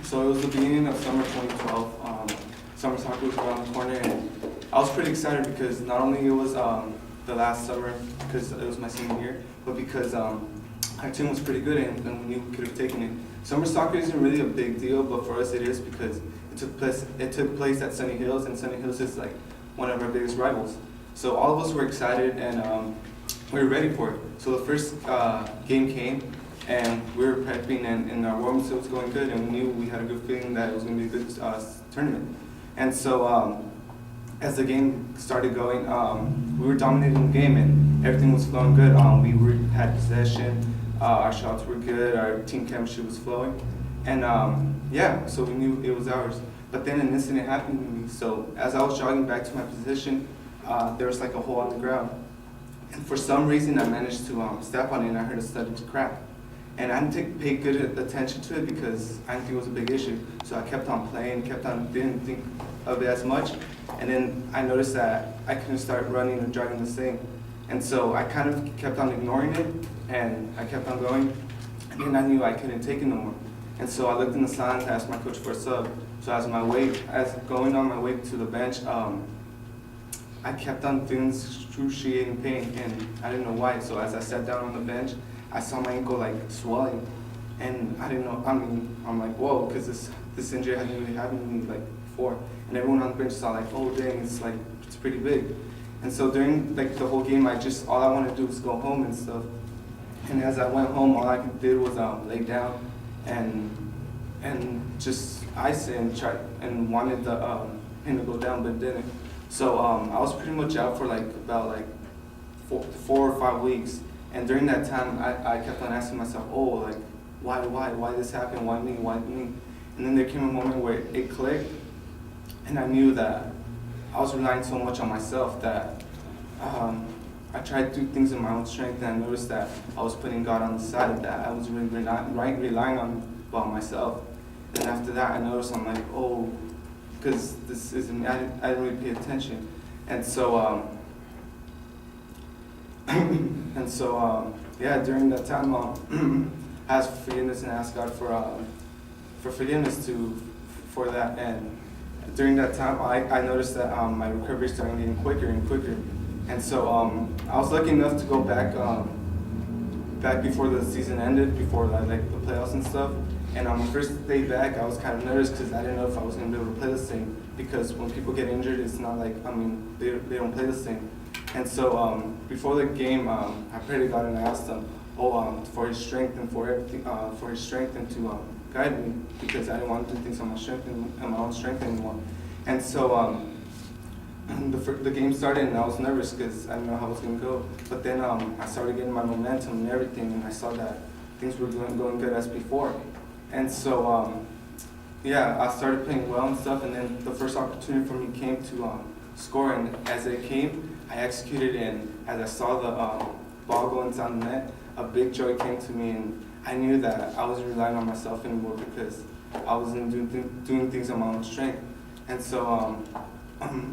So it was the beginning of summer 2012. Summer soccer was around the corner, and I was pretty excited because not only it was the last summer, because it was my senior year, but because our team was pretty good and we knew we could have taken it. Summer soccer isn't really a big deal, but for us it is because it took place at Sunny Hills, and Sunny Hills is like one of our biggest rivals. So all of us were excited and we were ready for it. So the first game came, and we were prepping, and our warm-ups was going good, and we knew we had a good feeling that it was going to be a good tournament. And so as the game started going, we were dominating the game, and everything was flowing good. Had possession, our shots were good, our team chemistry was flowing, and yeah, so we knew it was ours. But then an incident happened to me. So as I was jogging back to my position, there was like a hole on the ground, and for some reason I managed to step on it, and I heard a sudden crack. And I didn't pay good attention to it because I didn't think it was a big issue. So I kept on playing, didn't think of it as much. And then I noticed that I couldn't start running or driving this thing. And so I kind of kept on ignoring it, and I kept on going. And then I knew I couldn't take it no more. And so I looked in the stands, asked my coach for a sub. So as going on my way to the bench, I kept on feeling excruciating pain, and I didn't know why. So as I sat down on the bench, I saw my ankle like swelling, and I didn't know. I'm like, whoa, because this injury hadn't really happened to me like before. And everyone on the bench saw like, oh dang, it's pretty big. And so during like the whole game, all I wanted to do was go home and stuff. And as I went home, all I did was lay down and just ice it and try and wanted the pain to go down, but it didn't. So I was pretty much out for about 4 or 5 weeks. And during that time, I kept on asking myself, oh, like, why this happened? Why me? And then there came a moment where it clicked, and I knew that I was relying so much on myself that I tried to do things in my own strength, and I noticed that I was putting God on the side of that. I was really relying on myself. And after that, I noticed I'm like, oh, because this isn't, I didn't really pay attention. And so, yeah, during that time, I asked for forgiveness and asked God for forgiveness for that. And during that time, I noticed that my recovery started getting quicker and quicker. And so I was lucky enough to go back before the season ended, before like the playoffs and stuff. And on my first day back, I was kind of nervous because I didn't know if I was going to be able to play the same. Because when people get injured, it's not like, they don't play the same. And so before the game, I prayed to God and I asked him, for his strength and for everything, for his strength and to guide me, because I didn't want to do things on my own strength anymore. And so the game started, and I was nervous because I didn't know how it was going to go. But then I started getting my momentum and everything, and I saw that things were going good as before. And so yeah, I started playing well and stuff, and then the first opportunity for me came to score, and as it came, I executed, and as I saw the ball go inside the net, a big joy came to me, and I knew that I wasn't relying on myself anymore because I wasn't doing things on my own strength. And so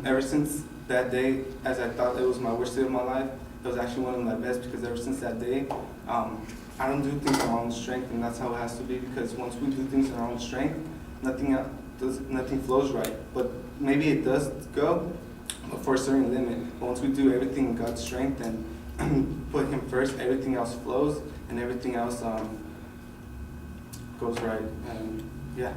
ever since that day, as I thought it was my worst day of my life, it was actually one of my best, because ever since that day, I don't do things on my own strength, and that's how it has to be, because once we do things on our own strength, nothing flows right. But maybe it does go, but for a certain limit. But once we do everything in God's strength and put Him first, everything else flows, and everything else goes right. And yeah.